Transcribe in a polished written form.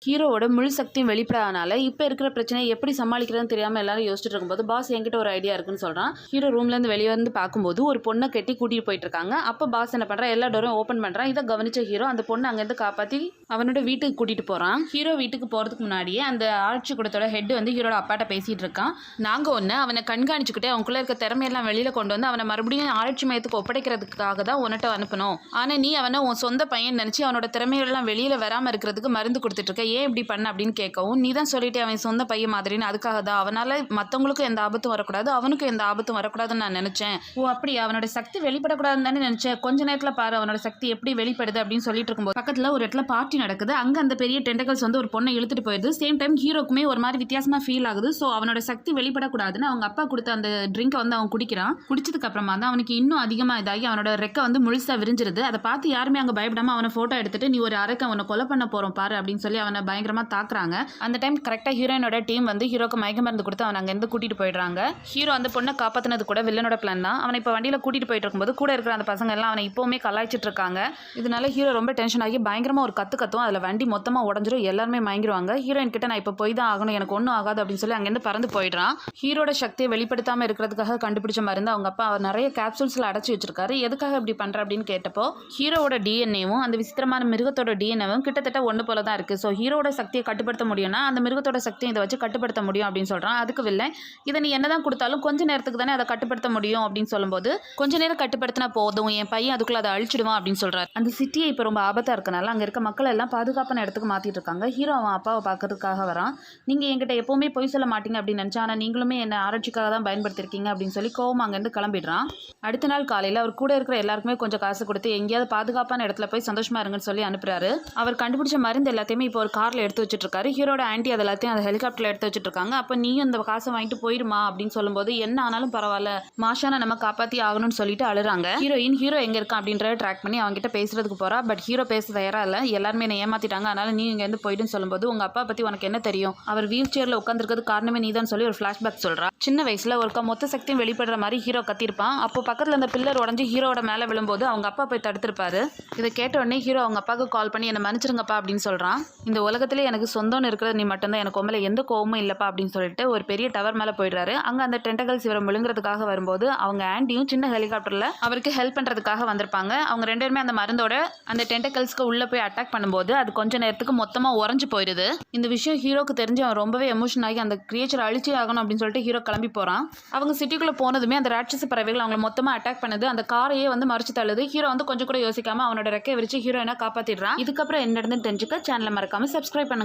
ஹீரோவோட முழு சக்தியும் வெளிப்படாதனால இப்போ இருக்கிற பிரச்சனையை எப்படி சமாளிக்கிறதுன்னு தெரியாமல் எல்லாரும் யோசிச்சுட்டு இருக்கும்போது பாஸ் என்கிட்ட ஒரு ஐடியா இருக்குன்னு சொல்கிறான். ஹீரோ ரூம்லேருந்து வெளியே வந்து பார்க்கும்போது ஒரு பொண்ணை கட்டி கூட்டிகிட்டு போயிட்டு இருக்காங்க. அப்போ பாஸ் என்ன பண்ணுறான், எல்லா டோரையும் ஓப்பன் பண்ணுறான். இதை கவனிச்ச ஹீரோ அந்த பொண்ணை அங்கேருந்து காப்பாற்றி அவனோட வீட்டுக்கு கூட்டிகிட்டு போகிறான். ஹீரோ வீட்டுக்கு போகிறதுக்கு முன்னாடியே அந்த ஆட்சி கூடத்தோட ஹெட் வந்து ஹீரோட அப்பாட்ட பேசிகிட்டு இருக்கான். நாங்கள் ஒன்று அவனை கண்காணிச்சுக்கிட்டே அவனுக்குள்ளே இருக்க திறமையெல்லாம் வெளியில் கொண்டு வந்து அவனை மறுபடியும் ஆட்சி மையத்துக்கு ஒப்படைக்கிறதுக்காக தான் உன்னிட்ட அனுப்பணும். ஆனால் நீ அவனை உன் சொந்த பையன் நினச்சி அவனோட திறமைகள்லாம் வெளியில் வராமல் இருக்கிறதுக்கு மருந்து கொடுத்துட்டு இருக்க. ஏன் இப்படி பண்ண அப்படின்னு கேட்கவும், நீ தான் சொல்லிட்டு அவன் சொந்த பையன் மாதிரின்னு, அதுக்காக தான் அவனால் மற்றவங்களுக்கும் எந்த ஆபத்தும் வரக்கூடாது, அவனுக்கும் எந்த ஆபத்தும் வரக்கூடாதுன்னு நான் நினச்சேன். ஓ அப்படி அவனோட சக்தி வெளிப்படக்கூடாதுன்னு தானே நினச்சேன். கொஞ்ச நேரத்தில் பாரு அவனோட சக்தி எப்படி வெளிப்படுது அப்படின்னு சொல்லிட்டு இருக்கும்போது பக்கத்தில் ஒரு இடத்துல பார்ட்டி நடக்குது. அங்கே அந்த பெரிய டெண்டகல்ஸ் வந்து ஒரு பொண்ணை இழுத்துட்டு போயிடுது. சேம் டைம் ஹீரோக்குமே ஒரு மாதிரி வித்தியாசமாக ஃபீல் ஆகுது. ஸோ அவனோட சக்தி வெளிப்படக்கூடாதுன்னு அவங்க அப்பா கொடுத்த அந்த ட்ரிங்கை வந்து அவன் குடிக்கிறான். குடிச்சதுக்கு அப்புறமா தான் அவனுக்கு இன்னும் அதிகமாக இதாகி அவனோட ரெக்கை வந்து முழுசாக விரிஞ்சிருது. அதை பார்த்து யாருமே அங்கே பயப்படாமல் அவனை ஃபோட்டோ எடுத்துட்டு, நீ ஒரு அரைக்க அவனை கொலை பண்ண போகிறோம் பாரு அப்படின்னு சொல்லி அவனை பயங்கரமாக தாக்குறாங்க. அந்த டைம் கரெக்டாக ஹீரோயினோட டீம் வந்து ஹீரோக்கு மயக்க மருந்து கொடுத்து அவனை அங்கேருந்து கூட்டிகிட்டு போயிடுறாங்க. ஹீரோ அந்த பொண்ணை காப்பாற்றினது கூட வில்லனோட பிளான் தான். அவனை இப்போ வண்டியில் கூட்டிகிட்டு போயிட்டு இருக்கும்போது கூட இருக்கிற அந்த பசங்க எல்லாம் அவனை இப்போவுமே கலாய்ச்சிட்டு இருக்காங்க. இதனால ஹீரோ ரொம்ப டென்ஷன் ஆகி பயங்கரமாக ஒரு கத்தும். அதில் வண்டி மொத்தமாக உடஞ்சிரும், எல்லாருமே மயங்கிடுவாங்க. ஹீரோயின் கிட்ட நான் இப்போ போய் தான் ஆகணும், எனக்கு ஒன்றும் ஆகாது அப்படின்னு சொல்லி அங்கேருந்து பறந்து போயிடுறான். ஹீரோட சக்தியை வெளிப்படுத்தாமல் இருக்கிறதுக்காக கண்டுபிடிச்ச மருந்து அவங்க அப்பா நிறைய கேப்சூல்ஸில் அடைச்சி வச்சிருக்காரு. எதுக்காக இப்படி பண்ணுற அப்படின்னு கேட்டப்போ, ஹீரோவோட டிஎன்ஏவும் அந்த விசித்திரமான மிருகத்தோட டிஎன்ஏவும் கிட்டத்தட்ட ஒன்று போல தான் இருக்குது. ஸோ ஹீரோட சக்தியை கட்டுப்படுத்த முடியும்னா அந்த மிருகத்தோட சக்தியை இதை வச்சு கட்டுப்படுத்த முடியும் அப்படின்னு சொல்கிறான். அதுக்கு வில்லை, இதை நீ என்ன தான் கொடுத்தாலும் கொஞ்ச நேரத்துக்கு தானே அதை கட்டுப்படுத்த முடியும் அப்படின்னு சொல்லும்போது, கொஞ்ச நேரம் கட்டுப்படுத்தினா போதும், என் பையன் அதுக்குள்ள அதை அழிச்சிடுவான் அப்படின்னு சொல்கிறார். அந்த சிட்டியை இப்போ ரொம்ப ஆபத்தாக இருக்கனால அங்கே இருக்க மக்கள் எல்லாம் பாதுகாப்பான இடத்துக்கு மாற்றிட்டு இருக்காங்க. ஹீரோ அவன் அப்பாவை பார்க்கறதுக்காக வரான். நீங்கள் என்கிட்ட எப்போவுமே பொய் சொல்ல மாட்டீங்க அப்படின்னு நினச்சா, ஆனால் நீங்களுமே என்ன ஆராய்ச்சிக்காக தான் பயன்படுத்திருக்கீங்க அப்படின்னு சொல்லி கோவம் அங்கேருந்து கிளம்பிடுறான். அடுத்த நாள் காலையில் அவர் கூட இருக்கிற எல்லாருக்குமே கொஞ்சம் காசு கொடுத்து எங்கேயாவது பாதுகாப்பான இடத்துல போய் சந்தோஷமா இருங்கன்னு சொல்லி அனுப்புறாரு. அவர் கண்டுபிடிச்ச மருந்து எல்லாத்தையுமே இப்போ ஒரு காரில் எடுத்து வச்சுட்டு இருக்காரு. ஹீரோட ஆன்ட்டி அது எல்லாத்தையும் அந்த ஹெலிகாப்டரில் எடுத்து வச்சுட்டு இருக்காங்க. அப்போ நீயும் அந்த காசை வாங்கிட்டு போயிடுமா அப்படின்னு சொல்லும்போது, என்ன ஆனாலும் பரவாயில்ல, மாஷானை நம்ம காப்பாற்றி ஆகணும்னு சொல்லிட்டு அழுறாங்க. ஹீரோ எங்கே இருக்கான் அப்படின்றத ட்ராக் பண்ணி அவங்ககிட்ட பேசுறதுக்கு போறா. பட் ஹீரோ பேச தயாரா இல்லை. எல்லாருமே என்ன ஏமாத்திட்டாங்க, அதனால நீ இங்கேருந்து போயிடுன்னு சொல்லும்போது, உங்க அப்பா பற்றி உனக்கு என்ன தெரியும், அவர் வீல் சேர்ல உட்காந்துருக்கிறது காரணமே நீ தான் சொல்லி ஒரு ஃபிளாஷ்பேக் சொல்றா. சின்ன வயசுல ஒருக்கா மொத்த சக்தியும் வெளிப்படுற மாதிரி ஹீரோ கத்திருப்பான். அப்போ பக்கத்தில் அந்த பில்லர் உடஞ்சி ஹீரோட மேலே விழும்போது அவங்க அப்பா போய் தடுத்திருப்பாரு. இதை கேட்ட உடனே ஹீரோ அவங்க அப்பாவுக்கு கால் பண்ணி என்ன மன்னிச்சிருங்கப்பா அப்படின்னு சொல்றான். இந்த உலகத்திலே எனக்கு சொந்தம்னு இருக்கிறது நீ மட்டும்தான், எனக்கு உண்மையில எந்த கோவமும் இல்லப்பா அப்படின்னு சொல்லிட்டு ஒரு பெரிய டவர் மேலே போயிடுறாரு. அங்கே அந்த டெண்டகல்ஸ் இவரை முழுங்குறதுக்காக வரும்போது அவங்க ஆண்டியும் சின்ன ஹெலிகாப்டரில் அவருக்கு ஹெல்ப் பண்ணுறதுக்காக வந்திருப்பாங்க. அவங்க ரெண்டு பேருமே அந்த மருந்தோட அந்த டெண்டகல்ஸ்க்கு உள்ளே போய் அட்டாக் பண்ணும்போது அது கொஞ்ச நேரத்துக்கு மொத்தமாக உறைஞ்சு போயிடுது. இந்த விஷயம் ஹீரோக்கு தெரிஞ்சு அவன் ரொம்பவே எமோஷன் ஆகி அந்த கிரியேச்சர் அழிச்சே ஆகணும் அப்படின்னு சொல்லிட்டு ஹீரோ கிளம்பி போகிறான். அவங்க சிட்டிக்குள்ளே போனதுமே அந்த ராட்சச பறவைகள் அவங்களை மொத்தமாக அட்டாக் பண்ணுது. அந்த காரையே வந்து மறைச்சு தள்ளுது. ஹீரோ வந்து கொஞ்சம் கூட யோசிக்காம அவனோட ரெக்கையை விரிச்சு ஹீரோயினை காப்பாற்றிடுறான். இதுக்கப்புறம் என்ன நடந்துன்னு தெரிஞ்சுக்க சேனலை மறக்காம சப்ஸ்கிரைப் பண்ணுங்க.